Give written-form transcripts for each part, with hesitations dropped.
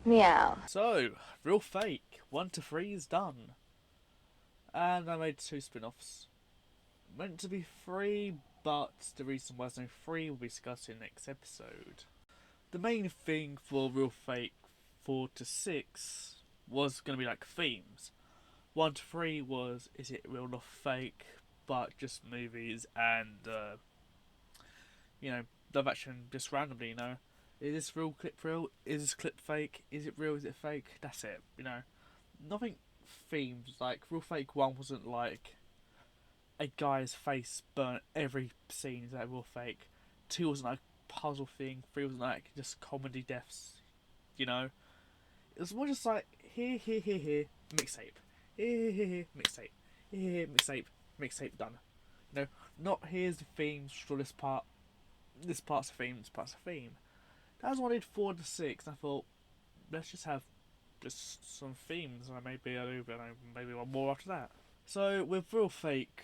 Meow. So, Real Fake 1 to 3 is done. And I made 2 spin offs. Meant to be 3, but the reason why there's no 3 will be discussed in the next episode. The main thing for Real Fake 4 to 6 was going to be like themes. 1 to 3 was is it real or fake, but just movies and, live action just randomly, Is this real clip real? Is this clip fake? Is it real? Is it fake? That's it. Nothing themes. Like, Real Fake 1 wasn't like a guy's face burnt every scene, is that real fake? 2 wasn't like a puzzle thing. 3 wasn't like just comedy deaths, you know? It was more just like, here, mixtape. Here, mixtape. Here, mixtape done. Not here's the themes for this part. This part's a theme, this part's a theme. That was what I did 4 to 6, and I thought, let's just have just some themes, and maybe I'll do maybe one more after that. So, with Real Fake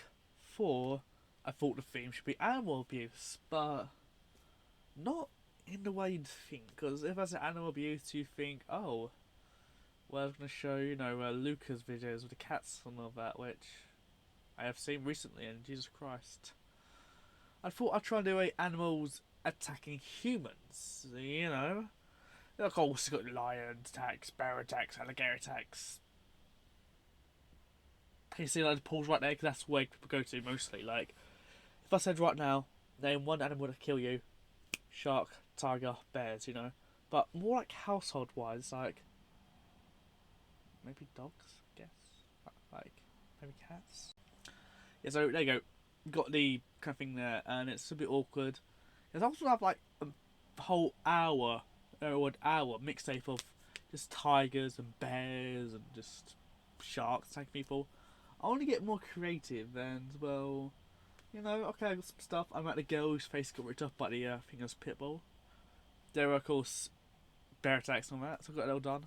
4, I thought the theme should be animal abuse, but not in the way you'd think, because if I say animal abuse, you think, oh, well, I was going to show, Luca's videos with the cats and all that, which I have seen recently, and Jesus Christ. I thought I'd try and do animals attacking humans, Like, oh, it's got lion attacks, bear attacks, alligator attacks. You see, like, the pools right there, because that's where people go to mostly. Like, if I said right now, name one animal to kill you, shark, tiger, bears. But more like household wise, like, maybe dogs, I guess. Like, maybe cats. Yeah, so there you go. Got the kind of thing there, and it's a bit awkward. There's also have like a whole or an hour mixtape of just tigers and bears and just sharks attacking people. I want to get more creative and, well, okay, I got some stuff. I'm at the girl whose face got ripped off by the, I think it was Pitbull. There were, of course, bear attacks and all that, so I got it all done.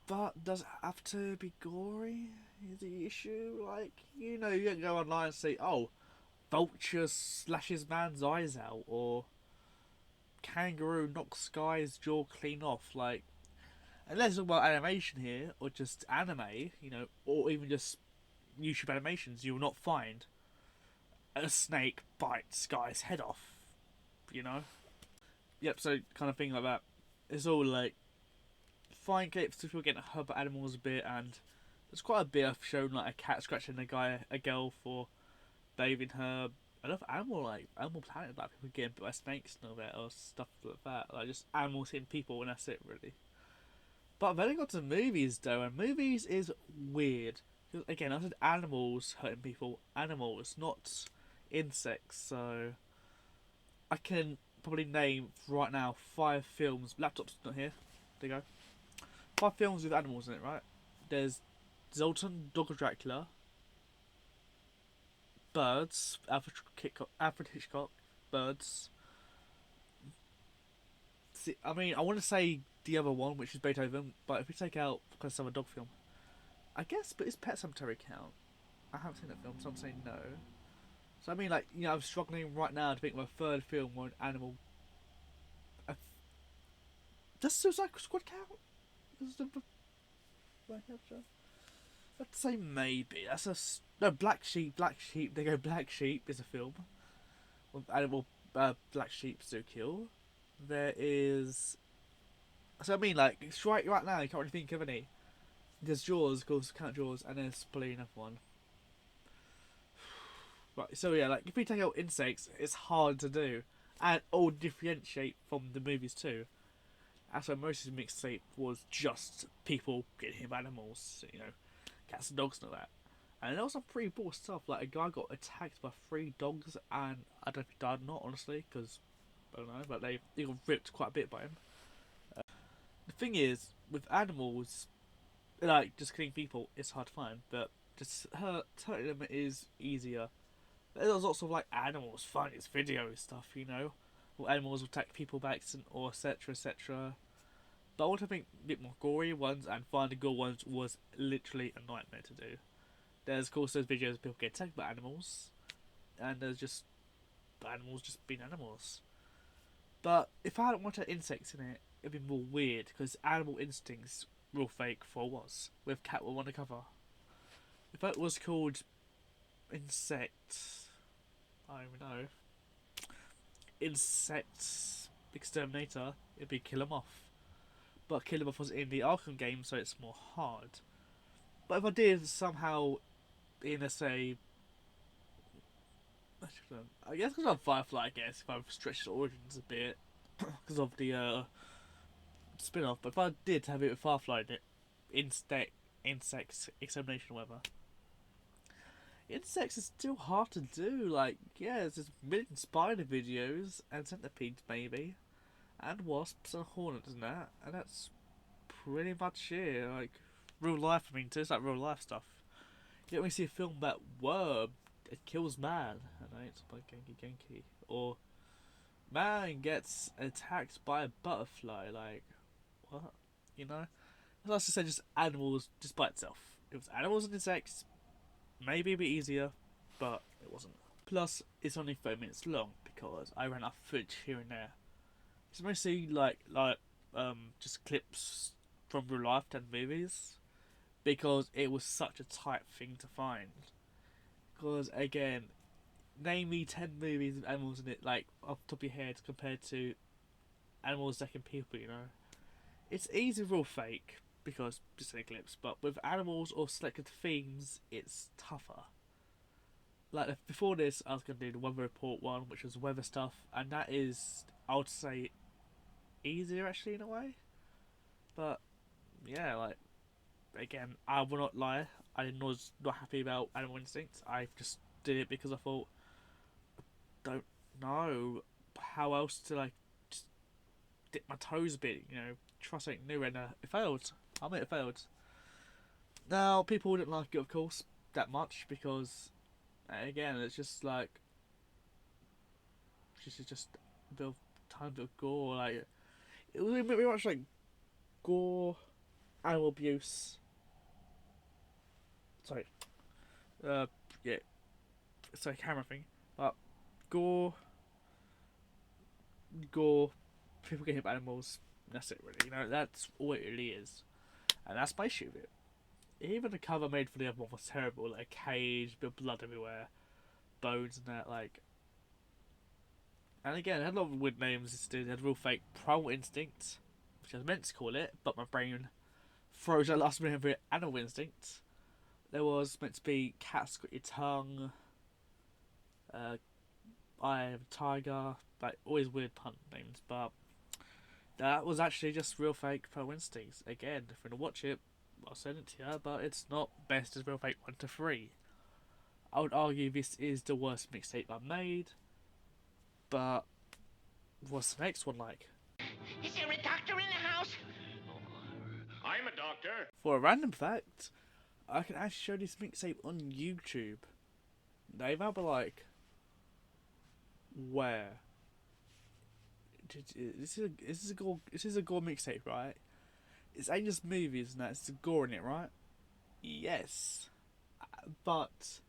But does it have to be gory? Is the issue? Like, you can go online and say, oh, vulture slashes man's eyes out, or kangaroo knocks guy's jaw clean off. Like, unless it's about animation here, or just anime, or even just YouTube animations, you will not find a snake bites guy's head off, you know? Yep, so kind of thing like that. It's all like fine clips if you're getting hurt by animals a bit, and there's quite a bit of shown like a cat scratching a girl for bathing her. I love Animal Planet, like people getting bit by snakes and all that, or stuff like that. Like just animals hitting people, and that's it really. But then I got to movies though, and movies is weird. Again, I said animals hurting people, animals, not insects. So I can probably name right now 5 films. Laptop's not here. There you go. 5 films with animals in it, right? There's Zoltan, Dog of Dracula, Birds, Alfred Hitchcock, Birds. See, I mean, I want to say the other one, which is Beethoven, but if we take out because of a dog film, I guess, but is Pet Cemetery count? I haven't seen that film, so I'm saying no. So I mean, like, I'm struggling right now to think of a third film where an animal. Uh, does Suicide Squad count? I'd say maybe. That's a no. Black Sheep. Black Sheep. They go. Black Sheep is a film with animal. Black Sheep do kill. There is. So I mean, like, it's right now. You can't really think of any. There's Jaws, of course. Count Jaws, and there's probably another one. Right. So yeah, like if we take out insects, it's hard to do, and all differentiate from the movies too. That's why most of the mixtape was just people getting hit by animals. Cats and dogs and all that. And there was some pretty poor stuff. Like a guy got attacked by 3 dogs, and I don't know if he died or not, honestly, because I don't know. But they got ripped quite a bit by him. The thing is, with animals, like just killing people, it's hard to find, but just hurting them is easier. There's lots of like animals finding its video stuff, or animals will attack people by accident, or etc. etc. But I want to think a bit more gory ones, and finding good ones was literally a nightmare to do. There's of course those videos of people get attacked by animals, and there's just animals just being animals. But if I hadn't wanted insects in it, it'd be more weird because Animal Instinct's real fake for was with Catwoman on the cover. If it was called Insect, I don't even know, Insect Exterminator, it'd be Kill 'Em Off. But Kill 'Em Off was in the Arkham game, so it's more hard. But if I did somehow, in a say, I guess because of Firefly, I guess if I've stretched the origins a bit because of the spin-off. But if I did have it with Firefly in it, insects examination or whatever, insects is still hard to do. Like, yeah, there's just million spider videos and centipedes maybe, and wasps and hornets and that, and that's pretty much it. Like real life, I mean, it's like real life stuff. You don't really see a film about worm it kills man, and it's by Genki Genki, or man gets attacked by a butterfly. Like, what? You know? As I said, just animals just by itself. If it was animals and insects, maybe it'd be easier, but it wasn't. Plus, it's only 30 minutes long because I ran out of footage here and there. It's mostly just clips from real life and movies because it was such a tight thing to find. Because again, name me 10 movies with animals in it, like off the top of your head, compared to animals attacking people. You know, it's easy real fake because just any clips, but with animals or selected themes, it's tougher. Like before this, I was gonna do the weather report one, which was weather stuff, and that is, I would say, easier actually in a way. But yeah, like again, I will not lie. I was not happy about Animal Instinct. I just did it because I thought, don't know how else to like just dip my toes a bit. You know, try something new, and it failed. I mean, it failed. Now people wouldn't like it, of course, that much because, again, it's just like just a bit of tiny bit of gore. Like it was very much like gore, animal abuse. Sorry, uh, yeah, sorry, camera thing, but gore, gore, people getting hit by animals. That's it, really. You know, that's all it really is, and that's my issue with it. Even the cover made for the other one was terrible. Like a cage, bit of blood everywhere, bones and that. Like, and again, it had a lot of weird names. It had real fake Primal Instinct, which I was meant to call it, but my brain froze at last minute for Animal Instinct. There was meant to be Cat's Got Your Tongue, Eye of a Tiger, like always weird pun names, but that was actually just real fake Pro Instincts. Again, if you're gonna watch it, I'll send it to you, but it's not best as real fake 1 to 3. I would argue this is the worst mixtape I've made, but what's the next one like? Is there a doctor in the house? I'm a doctor. For a random fact, I can actually show this mixtape on YouTube. They've had like, where? This is a gore mixtape, right? It's ain't just movies and that. It's gore in it, right? Yes, but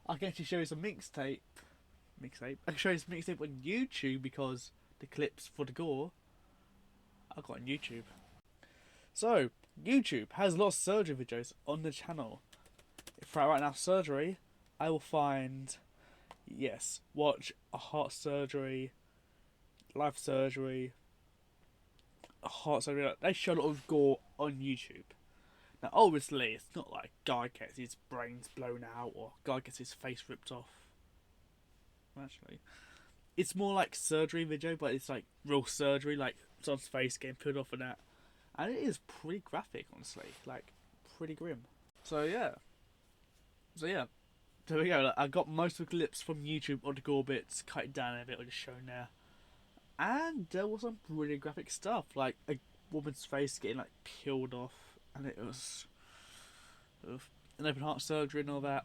I can actually show you some mixtape. I can show you some mixtape on YouTube because the clips for the gore I got on YouTube. So YouTube has a lot of surgery videos on the channel. If I write now surgery, I will find, yes, watch a heart surgery, life surgery, a heart surgery. They show a lot of gore on YouTube. Now, obviously, it's not like guy gets his brains blown out or guy gets his face ripped off. Actually, it's more like surgery video, but it's like real surgery, like someone's face getting peeled off and that. And it is pretty graphic, honestly, like pretty grim. So yeah, there we go. Like, I got most of the clips from YouTube on the gore bits, cut it down a bit, or just shown there. And there was some really graphic stuff, like a woman's face getting like peeled off, and it was an open heart surgery and all that,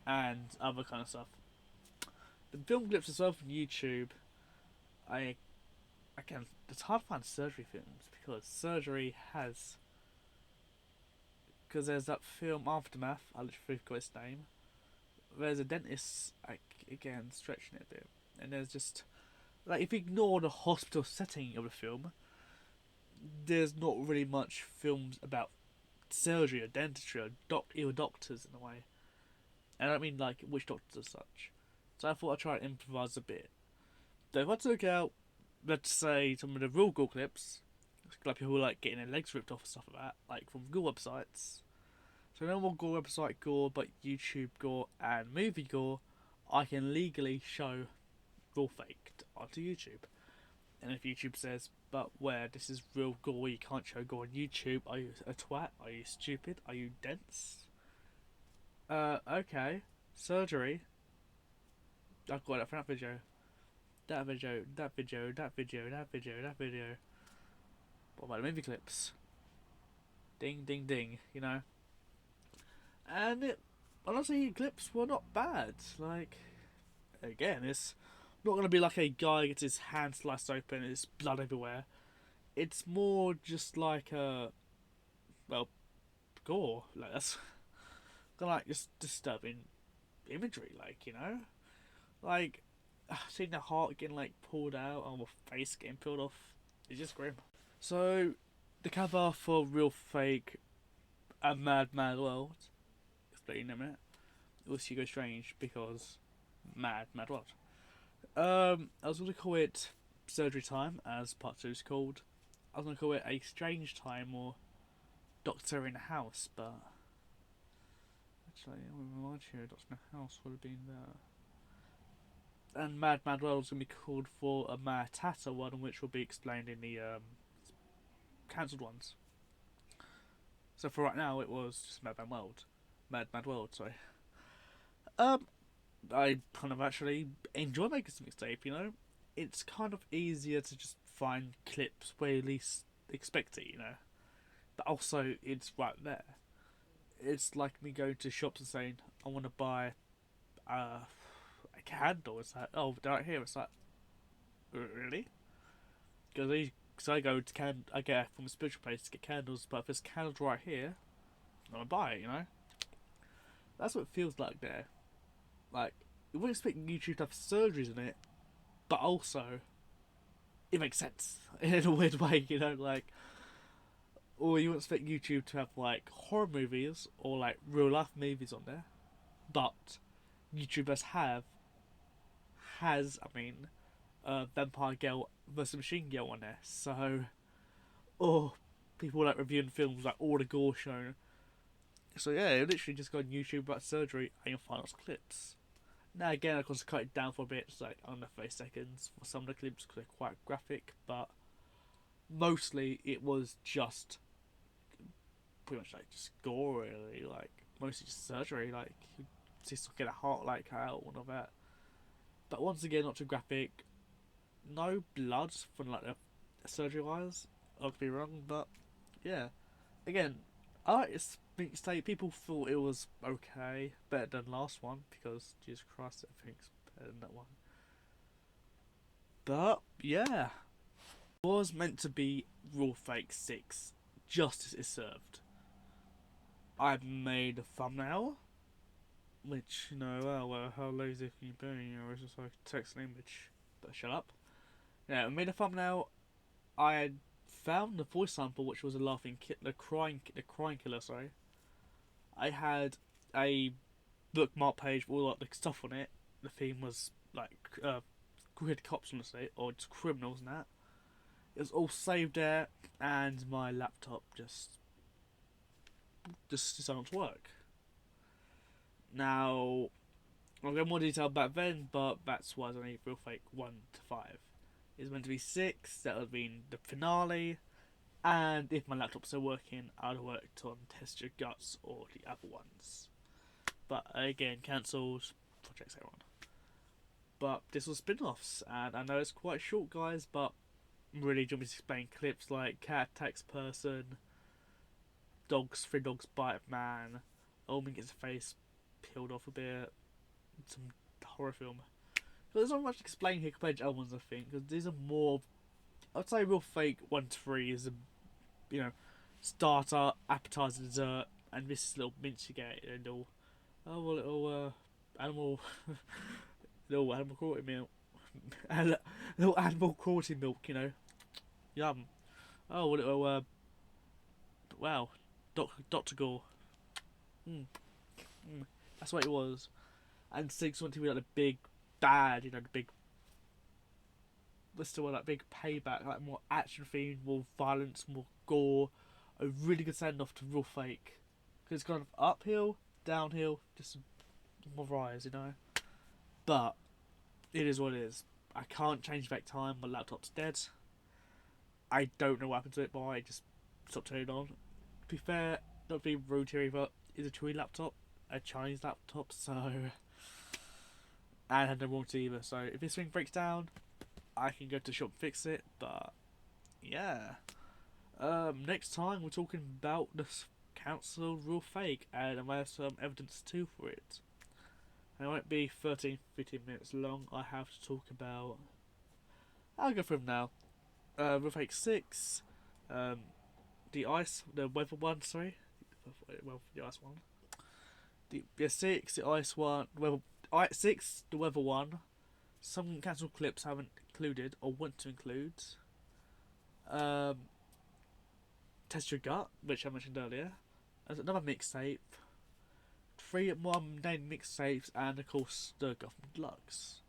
and other kind of stuff. The film clips as well from YouTube, it's hard to find surgery films because surgery has, because there's that film Aftermath, I literally forgot its name. There's a dentist, like, again, stretching it a bit, and there's just, like, if you ignore the hospital setting of the film, there's not really much films about surgery or dentistry or even doctors in a way. And I don't mean like witch doctors as such. So I thought I'd try and improvise a bit. So if I took out, let's say, some of the real gore clips, like people like getting their legs ripped off and stuff like that, like from gore websites. So no more gore website gore, but YouTube gore and movie gore, I can legally show real faked onto YouTube. And if YouTube says, but where this is real gore, you can't show gore on YouTube, are you a twat? Are you stupid? Are you dense? Okay. Surgery. I've got it from that video. That video, that video, that video, that video, that video. What about the movie clips? Ding, ding, ding, you know? And honestly, clips were not bad. Like, again, it's not going to be like a guy gets his hand sliced open and there's blood everywhere. It's more just like well, gore. Like, that's kind of like just disturbing imagery, like, you know? Like, seeing the heart getting, like, pulled out or the face getting peeled off, it's just grim. So, the cover for Real Fake A Mad Mad World, explain in a minute, it was Hugo Strange because Mad Mad World. I was going to call it Surgery Time, as part 2 is called. I was going to call it A Strange Time or Doctor in the House, but actually, I remind you, Doctor in the House would have been there. And Mad Mad World is going to be called for a Mad Tatter one, which will be explained in the cancelled ones. So for right now, it was just Mad Mad World. Mad Mad World, sorry. I kind of actually enjoy making some mixtape, you know? It's kind of easier to just find clips where you least expect it, you know? But also, it's right there. It's like me going to shops and saying, I want to buy a candle. It's like, oh, right here. It's like, really? Because I go to I get from a spiritual place to get candles, but if there's candles right here, I'm gonna buy it, you know? That's what it feels like there. Like, you wouldn't expect YouTube to have surgeries in it, but also, it makes sense in a weird way, you know? Like, or you wouldn't expect YouTube to have, like, horror movies or, like, real life movies on there, but YouTubers has, Vampire Girl vs Machine Girl on there, so, or people like reviewing films, like, all the gore shown. So yeah, you literally just go on YouTube about surgery and you'll find those clips. Now again, of course, cut it down for a bit, it's like under 30 seconds for some of the clips because they're quite graphic, but mostly it was just pretty much like just gore, really, like mostly just surgery, like just get a heart like out and all that. But once again, not too graphic. No blood from like the surgery wise. I could be wrong, but yeah. Again, I like this mixtape. People thought it was okay, better than last one because Jesus Christ, everything's better than that one. But yeah, it was meant to be Real Fake 6. Justice is served. I've made a thumbnail, which, you know, well, how lazy can you be? You know, it's just like text and image. But shut up. Yeah, I made a thumbnail. I had found the voice sample, which was the crying killer. Sorry. I had a bookmark page with all like the stuff on it. The theme was like weird cops, honestly, or just criminals and that. It was all saved there, and my laptop just decided not to work. Now, I'll go more detail back then, but that's why it's only Real Fake 1 to 5. It's meant to be 6, that would have been the finale, and if my laptop's still working, I'd worked on Test Your Guts or the other ones. But again, cancelled, projects are on. But this was spin-offs, and I know it's quite short, guys, but really, do you want me to explain clips like cat attacks person, three dogs bite man, Omen gets his face peeled off a bit, some horror film. But there's not much to explain here compared to other ones, I think, because these are more, I'd say Real Fake 1 to 3 is a, you know, starter, appetizer, dessert, and this is a little mince you get, and little animal, little animal cruelty milk, little animal cruelty milk, you know, yum. Oh, wow, Doctor Gore. Mm, that's what it was. And 6 wanted to be like the big bad, you know, the big, what's the word, like big payback, like more action themed, more violence, more gore. A really good send off to Real Fake. Because it's kind of uphill, downhill, just more rise, you know. But it is what it is. I can't change back time. My laptop's dead. I don't know what happened to it, but I just stopped turning it on. To be fair, not being rude here either, it's a Chewy laptop, a Chinese laptop, so. And I had no warranty either, so if this thing breaks down, I can go to the shop and fix it, but yeah. Next time we're talking about the council Real Fake, and I have some evidence too for it. And it won't be 13-15 minutes long. I have to talk about. I'll go through them now. Real Fake 6, the weather one, sorry. Well, the ice one. The 6, the ice one, weather, 6, the weather one. Some cancelled clips haven't included or want to include. Test Your Gut, which I mentioned earlier. There's another mixtape. 3 more named mixtapes, and of course the Gotham Deluxe.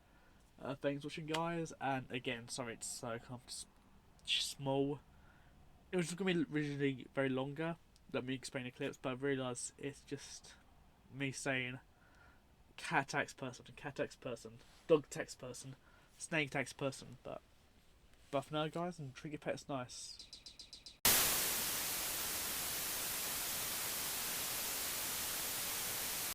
Thanks for watching, guys, and again, sorry it's so kind of small. It was going to be originally very longer than me explaining the clips, but I realised it's just me saying cat tax person, dog tax person, snake tax person, but for now, guys, and treat your pets nice.